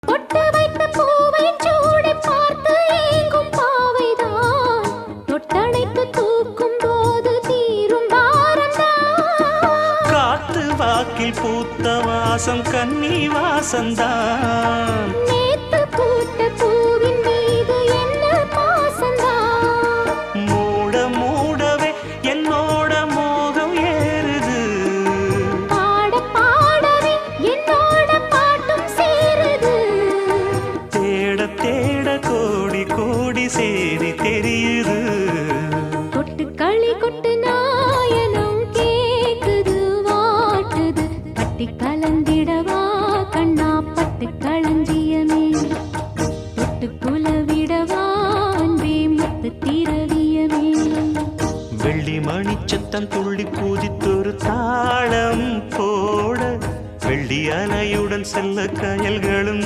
பொட்டு வைத்த பூவை சூடி பார்த்து ஏங்கும் பாவைதான் தொட்டணைத்து தூக்கும் போது தீரும் பாரம்தான். காத்து வாக்கில் பூத்த வாசம் கன்னி வாசந்தான். நேத்து பூத்த பூவின் மீது என்ன பாசந்தான். மூட மூடவே என்னோட மோகம் ஏறுது. பாட பாடவே என்னோட பாட்டும் சேருது. தேட தேட கோடி கோடி சேரி தெரியுது. கொட்டு களி கொட்டு நாயனம் கேக்குது வாட்டுது. கட்டி கலந்திடவா கண்ணா பட்டு களஞ்சியமே. தொட்டு குலவிடவா அன்பே முத்து திரவியமே. வெள்ளி மணிச்சத்தம் துள்ளி பூஜித்தொரு தாளம் போட வெள்ளி அலையுடன் செல்ல கயல்களும்